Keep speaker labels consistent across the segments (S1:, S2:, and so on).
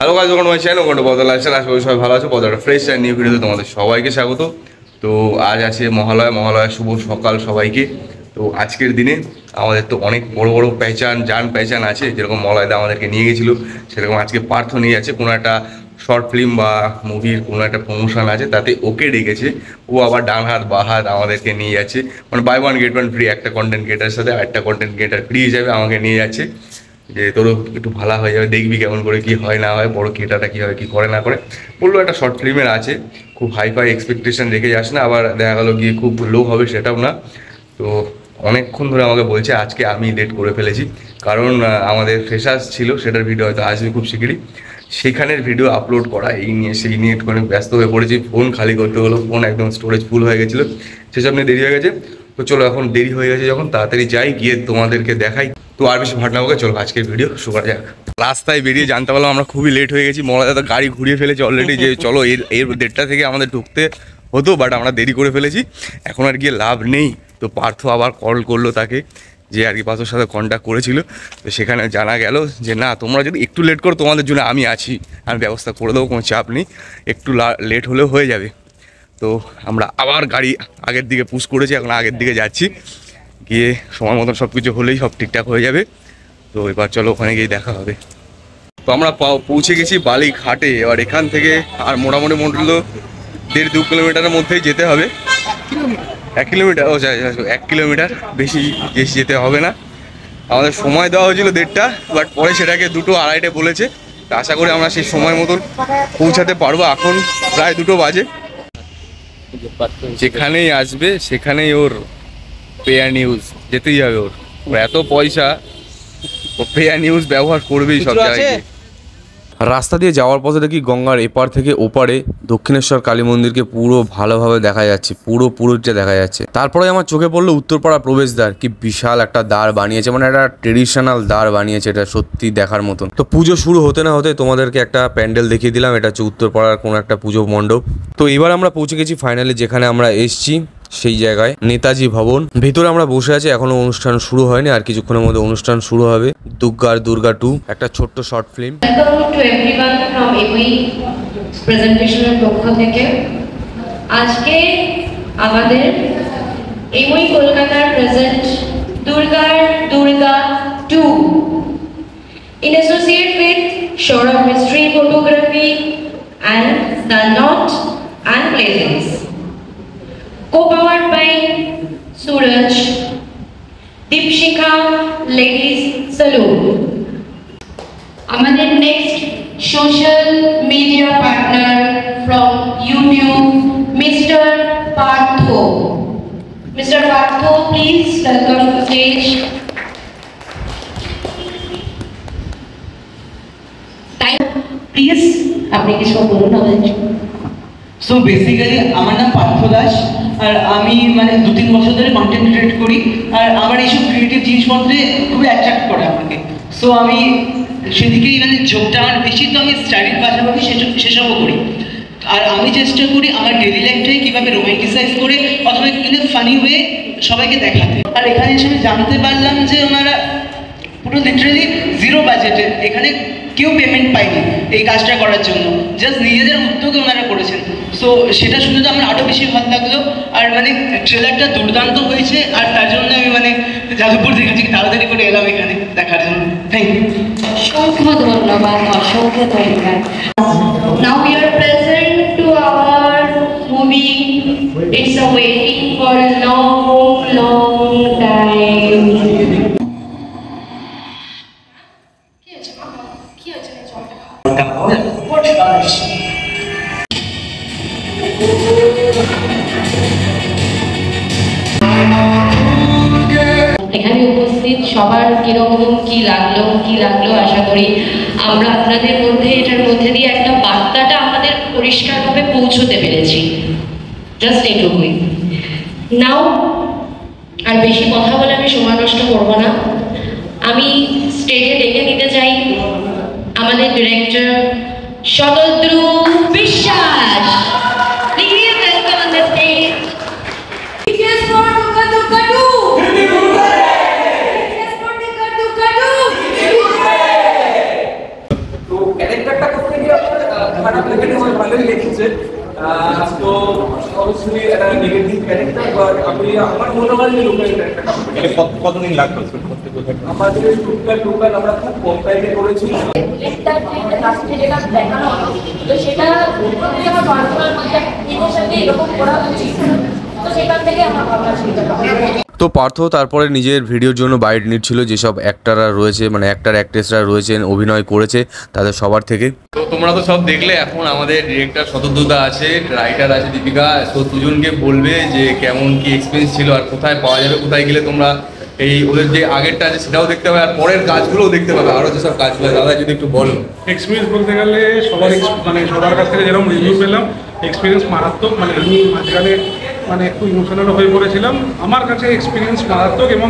S1: Hello guys, welcome to my channel, welcome to বদল lifestyle. আশা করি সবাই ভালো আছো। বদল ফ্রেশ অ্যান্ড নিউ ভিডিওতে তোমাদের সবাইকে স্বাগত। তো আজ আছে মহালয়া শুভ সকাল সবাইকে। তো আজকের দিনে আমাদের তো অনেক বড় বড় পেহচান আছে, যেরকম মলয়দা আমাদেরকে নিয়ে গেছিলো, সেরকম আজকে পার্থ নিয়ে যাচ্ছে কোনো একটা শর্ট ফিল্ম বা মুভির কোনো একটা প্রমোশন আছে, তাতে ওকে ডেকেছে। ও আবার ডান হাত বা হাত আমাদেরকে নিয়ে যাচ্ছে, মানে buy one get one free. একটা কন্টেন্ট ক্রিয়েটারের সাথে আরেকটা কন্টেন্ট ক্রিয়েটার ফ্রি হিসাবে আমাকে নিয়ে যাচ্ছে, যে তোরও একটু ভালো হয়ে যাবে, দেখবি কেমন করে কী হয় না হয়, বড় ক্রিয়েটারটা কীভাবে কী করে না করে। বললো একটা শর্ট ফিল্মের আছে, খুব হাইফাই এক্সপেকটেশন রেখে যাস না, আবার দেখা গেলো গিয়ে খুব লো হবে সেটাও না। তো অনেকক্ষণ ধরে আমাকে বলছে, আজকে আমি লেট করে ফেলেছি, কারণ আমাদের ফ্রেশার্স ছিল, সেটার ভিডিও হয়তো আসবে খুব শিগগিরই। সেখানের ভিডিও আপলোড করা, এই নিয়ে সেই নিয়ে একটু ব্যস্ত হয়ে পড়েছি। ফোন খালি করতে হলো, ফোন একদম স্টোরেজ ফুল হয়ে গেছিলো, সেসব নিয়ে দেরি হয়ে গেছে। তো চলো, এখন দেরি হয়ে গেছে যখন, তাড়াতাড়ি যাই, গিয়ে তোমাদেরকে দেখাই। তো আর বেশি ভাট না হোক, চলো আজকের ভিডিও শুরু করা যাক। রাস্তায় বেরিয়ে জানতে পারলাম আমরা খুবই লেট হয়ে গেছি। মলাদা গাড়ি ঘুরিয়ে ফেলেছে অলরেডি, যে চলো এর 1:30টা থেকে আমাদের ঢুকতে হতো, বাট আমরা দেরি করে ফেলেছি, এখন আর গিয়ে লাভ নেই। তো পার্থ আবার কল করলো তাকে, যে আর কি পার্থর সাথে কন্ট্যাক্ট করেছিল। তো সেখানে জানা গেল যে না, তোমরা যদি একটু লেট করো, তোমাদের জন্য আমি আছি, আমি ব্যবস্থা করে দেবো, কোনো চাপ নেই, একটু লেট হলেও হয়ে যাবে। তো আমরা আবার গাড়ি আগের দিকে পুশ করেছি, এখন আগের দিকে যাচ্ছি, গিয়ে সময় মতন সব কিছু হলেই সব ঠিকঠাক হয়ে যাবে। তো এবার চলো ওখানে গিয়ে দেখা হবে। তো আমরা পৌঁছে গেছি বালিঘাটে। এবার এখান থেকে আর মোটামুটি 1.5-2 কিলোমিটারের মধ্যেই যেতে হবে। 1 কিলোমিটার, 1 কিলোমিটার, বেশি যেতে হবে না। আমাদের সময় দেওয়া হয়েছিল 1:30, বাট পরে সেটাকে 2-2:30 বলেছে। তা আশা করি আমরা সেই সময় মতন পৌঁছাতে পারবো। এখন প্রায় 2 বাজে। যেখানেই আসবে সেখানেই ওর পেয়ার নিউজ যেতেই হবে। ওর এত পয়সা, ও পেয়ার নিউজ ব্যবহার করবেই সব জায়গায়। রাস্তা দিয়ে যাওয়ার পথে দেখি গঙ্গার এপার থেকে ওপারে দক্ষিণেশ্বর কালী মন্দিরকে পুরো ভালোভাবে দেখা যাচ্ছে, পুরোটা দেখা যাচ্ছে। তারপরে আমার চোখে পড়লো উত্তরপাড়া প্রবেশদ্বার, কি বিশাল একটা দ্বার বানিয়েছে, মানে একটা ট্রেডিশনাল দ্বার বানিয়েছে, এটা সত্যি দেখার মতন। তো পুজো শুরু হতে না হতে তোমাদেরকে একটা প্যান্ডেল দেখিয়ে দিলাম, এটা হচ্ছে উত্তরপাড়ার কোনো একটা পুজো মণ্ডপ। তো এবার আমরা পৌঁছে গেছি ফাইনালি যেখানে আমরা এসছি, সেই জায়গায় নেতাজি ভবন। ভেতরে আমরা বসে আছি, এখনো অনুষ্ঠান শুরু হয়নি, আর কিছুক্ষণের মধ্যে অনুষ্ঠান শুরু হবে। দুর্গা 2 একটা ছোট্ট short film.
S2: Welcome to everyone from ME প্রেজেন্টেশনের পক্ষ থেকে। আজকে আমাদের এমই কলকাতার present Durga 2 in associate with Saurabh Mystery Photography and The Knot and Plaisance, co-powered by Suraj, Deepshika Ladies Saloon. আমাদের next social media partner from YouTube, mister Partha, please welcome to stage. Please আপনি কিছু বলুন আমাদের।
S3: So basically আমার নাম পার্থ দাস, আর আমি মানে 2-3 বছর ধরে কন্টেন্ট ক্রিয়েট করি, আর আমার এইসব ক্রিয়েটিভ জিনিসপত্রে খুবই অ্যাট্রাক্ট করে আমাকে। সো আমি সেদিকেই মানে যোগটা আমার বেশি। তো আমি স্টাডির পাশাপাশি সেসবও করি, আর আমি চেষ্টা করি আমার ডেলি লাইফটাকে কীভাবে রোমান্টিসাইজ করে অথবা ইন এ ফানি ওয়ে সবাইকে দেখাতে। আর এখানে এসে আমি জানতে পারলাম যে ওনারা পুরো লিটারেলি 0 বাজেটে, এখানে কেউ পেমেন্ট পায়নি এই কাজটা করার জন্য, জাস্ট নিজেদের উদ্যোগে ওনারা করেছেন। সো সেটা শুনে তো আমার আরও বেশি ভালো লাগলো। আর মানে ট্রেলারটা দুর্দান্ত হয়েছে, আর তার জন্য আমি মানে যাদবপুর দেখেছি, তাড়াতাড়ি করে এলাম এখানে দেখার জন্য। Thank you.
S2: অসংখ্য ধন্যবাদ, অসংখ্য ধন্যবাদ। Now we are present to our movie. It's a waiting for a long time. এখানে উপস্থিত সবার কিরকম কি লাগলো আশা করি আমরা আপনাদের মধ্যে এটার মধ্যে দিয়ে একটা বার্তাটা আমাদের পরিষ্কারভাবে পৌঁছতে পেরেছি। জাস্ট এটুকুই। নাও আর বেশি কথা বলে আমি সময় নষ্ট করব না। আমি স্টেজে ডেকে নিতে চাই আমাদের ডিরেক্টর শতদ্রু বিশ্বাস। Please welcome on the stage.
S4: ক্যারেক্টারটা করতে আপনাকে ভালোই লেগেছে। তো অবশ্যই একটা নেগেটিভ ক্যারেক্টার, বাট আমি আমার মনে হয় যে লোকাল ক্যারেক্টারটা
S5: কতদিন লাগলো
S4: আমাদের টোটাল আমরা খুব কম টাইমে করেছি।
S6: লাস্টে যেটা দেখানো হলো, তো সেটা আমার পার্সোনাল মধ্যে এদের সাথে এরকম করা উচিত, তো সেখান থেকে আমার ভাবনা চিন্তা করা।
S1: তো পার্থ তারপরে নিজের ভিডিওর জন্য বাইট নিচ্ছিল যেসব অ্যাক্টাররা রয়েছে, মানে অ্যাক্টার অ্যাক্ট্রেসরা রয়েছেন, অভিনয় করেছে তাদের সবার থেকে। তো তোমরা তো সব দেখলে, এখন আমাদের ডিরেক্টর শতদ্রুদা আছে, রাইটার আছে দীপিকা, তো দুজনকে বলবে যে কেমন কি এক্সপিরিয়েন্স ছিল আর কোথায় পাওয়া যাবে, কোথায় গেলে তোমরা এই ওদের যে আগেরটা আছে সেটাও দেখতে পাবে আর পরের কাজগুলোও দেখতে পাবে, আরও যেসব কাজগুলো। দাদা যদি একটু বলো।
S5: এক্সপিরিয়েন্স বলতে গেলে সবার কাছ থেকে যেরকম রিভিউ পেলাম, এক্সপিরিয়েন্স মারাত্মক। মানে আমি মাঝখানে একটু ইমোশনাল হয়ে পড়েছিলাম। আমার কাছে এক্সপিরিয়েন্স মারাত্মক। এবং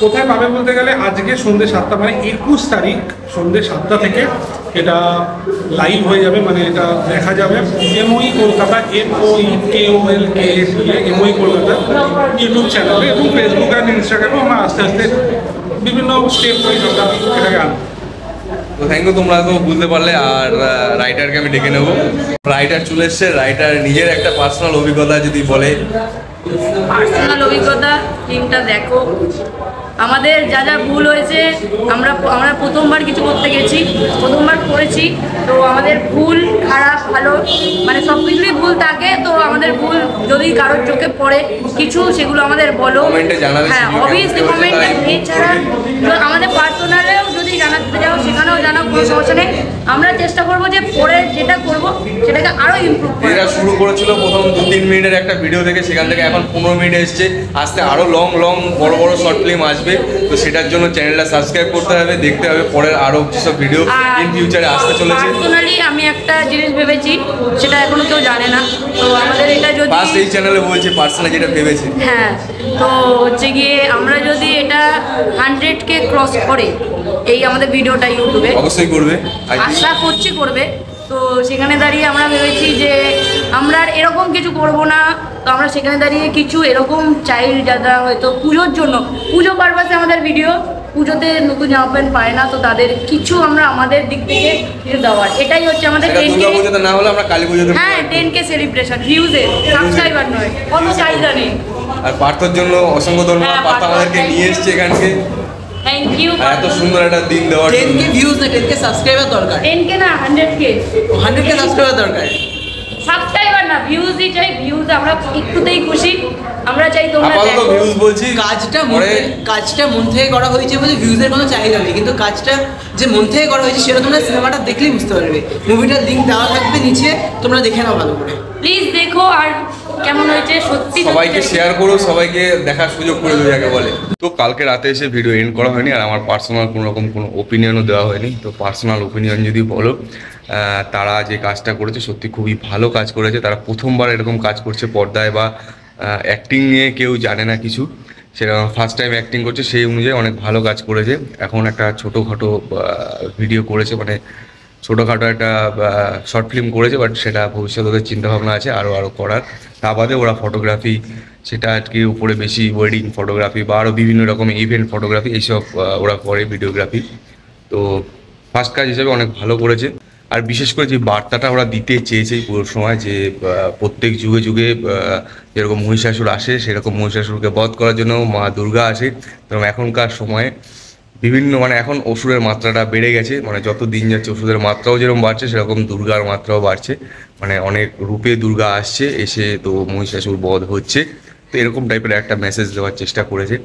S5: কোথায় পাবে বলতে গেলে আজকে সন্ধ্যে 7টা, মানে 21 তারিখ সন্ধ্যে 7টা থেকে এটা লাইভ হয়ে যাবে, মানে এটা দেখা যাবে MOE Kolkata, MOEKOLKS MOE Kolkata YouTube চ্যানেলে, এবং ফেসবুক আর ইনস্টাগ্রামেও আমরা আস্তে আস্তে বিভিন্ন স্টেপ ওয়াইজ এটাকে আনবো।
S1: তো থ্যাংক ইউ, তোমরা তো বুঝতে পারলে। আর রাইটারকে আমি ডেকে নেবো। রাইটার চলে এসছে, রাইটার নিজের একটা পার্সোনাল অভিজ্ঞতা যদি বলে।
S7: পার্সোনাল অভিজ্ঞতা, ফিল্মটা দেখো। আমাদের যা যা ভুল হয়েছে, আমরা প্রথমবার কিছু করতে গেছি, প্রথমবার করেছি, তো আমাদের ভুল খারাপ ভালো মানে সব কিছুরই ভুল থাকে। তো আমাদের ভুল যদি কারোর চোখে পড়ে কিছু, সেগুলো আমাদের বলো।
S1: কমেন্টে জানাবে।
S7: হ্যাঁ, অবভিয়াসলি কমেন্টে। এছাড়া আমাদের পার্সোনালেও যদি জানাতে যাও সেখানেও জানাও, কোনো সমস্যা নেই। আমরা চেষ্টা করবো যে পরে যেটা করবো সেটাকে আরও ইমপ্রুভ করা।
S1: যেটা শুরু করেছিল প্রথম 2-3 মিনিটের একটা ভিডিও থেকে, সেখান থেকে এখন 15 মিনিট এসছে, আস্তে আরও লং বড় শর্ট ফিল্ম আসবে। তো সেটার জন্য চ্যানেলটা সাবস্ক্রাইব করতে হবে, দেখতে হবে পরের আরও যেসব ভিডিও ইন ফিউচারে আসতে চলেছে।
S7: পার্সোনালি আমি একটা জিনিস ভেবেছি, সেটা এখনো কেউ জানে না। তো আমাদের এটা যদি
S1: ফার্স্ট এই চ্যানেলে বলছে পার্সোনালি যেটা ভেবেছে,
S7: হ্যাঁ, তো হচ্ছে গিয়ে আমরা যদি এটা 100K ক্রস করে এই আমাদের ভিডিওটা ইউটিউবে,
S1: অবশ্যই করবে,
S7: আশা করছি করবে। তো সেখানে দাঁড়িয়ে আমরা ভেবেছি যে আমরা আর এরকম কিছু করব না। তো আমরা সেখানে দাঁড়িয়ে কিছু এরকম চাইল্ড যারা হয়তো পুজোর জন্য, পুজো পারপাসে আমাদের ভিডিও, পুজোতে নতুন জামা প্যান্ট পায় না, তো তাদের কিছু আমরা আমাদের দিক থেকে কিছু দেওয়ার, এটাই হচ্ছে আমাদের 10K।
S1: পুজোতে না হলে আমরা কালী পুজোতে।
S7: হ্যাঁ, 10K সেলিব্রেশন, ভিউজে, সাবস্ক্রাইবার নয়, কোনো চাহিদা নেই।
S1: আর পার্থর জন্য অসংখ্য ধন্যবাদ, পার্থ আমাদেরকে নিয়ে এসছে এখানকে।
S7: Thank you.
S1: এত সুন্দর একটা দিন দেওয়ার জন্য।
S3: 10K ভিউজ না, 10K সাবস্ক্রাইবার দরকার।
S7: 10K না, 100K।
S3: 100K সাবস্ক্রাইবার দরকার।
S7: সাবস্ক্রাইবার না, ভিউজই চাই। ভিউজ আমরা একটুতেই খুশি, আমরা চাই তোমরা
S1: আপাতত
S7: দেখো।
S1: ভিউজ বলছি,
S3: কাজটা মন থেকে করা হয়েছে বলে ভিউজের কোনো চাহিদা নেই, কিন্তু কাজটা যে মন থেকে করা হয়েছে সেটা তোমরা সিনেমাটা দেখলেই বুঝতে পারবে। মুভিটার লিঙ্ক দেওয়া থাকবে নিচে, তোমরা দেখে নাও ভালো করে।
S7: প্লিজ দেখো, আর কেমন হয়েছে সত্যি
S1: সবাইকে শেয়ার করো, সবাইকে দেখার সুযোগ করে দেবো যাকে বলে। তো কালকে রাতে এসে ভিডিও এন্ড করা হয়নি, আর আমার পার্সোনাল কোনো রকম কোনো ওপিনিয়নও দেওয়া হয়নি। তো পার্সোনাল ওপিনিয়ন যদি বলো, তারা যে কাজটা করেছে সত্যি খুবই ভালো কাজ করেছে। তারা প্রথমবার এরকম কাজ করছে পর্দায়, বা অ্যাক্টিং নিয়ে কেউ জানে না কিছু, সেটা ফার্স্ট টাইম অ্যাক্টিং করছে, সেই অনুযায়ী অনেক ভালো কাজ করেছে। এখন একটা ছোটোখাটো ভিডিও করেছে, মানে ছোটোখাটো একটা শর্ট ফিল্ম করেছে, বাট সেটা ভবিষ্যতে ওদের চিন্তাভাবনা আছে আরও করার। তা বাদে ওরা ফটোগ্রাফি, সেটা আজকে উপরে বেশি ওয়েডিং ফটোগ্রাফি বা আরও বিভিন্ন রকম ইভেন্ট ফটোগ্রাফি, এইসব ওরা করে, ভিডিওগ্রাফি। তো ফার্স্ট কাজ হিসেবে অনেক ভালো করেছে। আর বিশেষ করে যে বার্তাটা ওরা দিতে চেয়েছে পুরো সময়, যে প্রত্যেক যুগে যুগে যেরকম মহিষাসুর আসে, সেরকম মহিষাসুরকে বধ করার জন্য মা দুর্গা আসে। এবং এখনকার সময়ে বিভিন্ন এখন অসুরের মাত্রাটা বেড়ে গেছে, মানে যত দিন যাচ্ছে ওষুধের মাত্রাও যেরকম বাড়ছে, সেরকম দুর্গার মাত্রাও বাড়ছে। মানে অনেক রূপে দুর্গা আসছে, এসে তো মহিষাসুর বধ হচ্ছে। তো এরকম টাইপের একটা মেসেজ দেওয়ার চেষ্টা করেছে,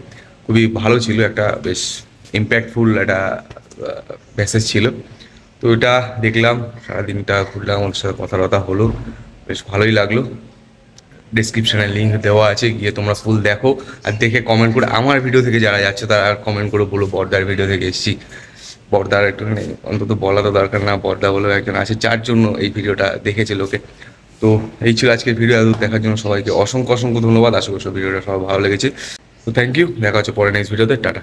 S1: খুবই ভালো ছিল, একটা বেশ ইম্প্যাক্টফুল একটা মেসেজ ছিল। তো এটা দেখলাম, সারাদিনটা ঘুরলাম, ওর সাথে কথা হলো, বেশ ভালোই লাগলো। ডিসক্রিপশানে লিঙ্ক দেওয়া আছে, গিয়ে তোমরা ফুল দেখো, আর দেখে কমেন্ট করে, আমার ভিডিও থেকে যারা যাচ্ছে তারা কমেন্ট করে বলো বর্দার ভিডিও থেকে এসেছি। বর্দার একটুখানি অন্তত বলা তো দরকার না, বর্দা বলেও একজন আছে যার জন্য এই ভিডিওটা দেখেছে লোকে। তো এই ছিল আজকের ভিডিও, এত দেখার জন্য সবাইকে অসংখ্য ধন্যবাদ। আশা করছি ভিডিওটা সবাই ভালো লেগেছে। তো থ্যাংক ইউ, দেখা হচ্ছে পরে নেক্সট ভিডিওতে, টাটা।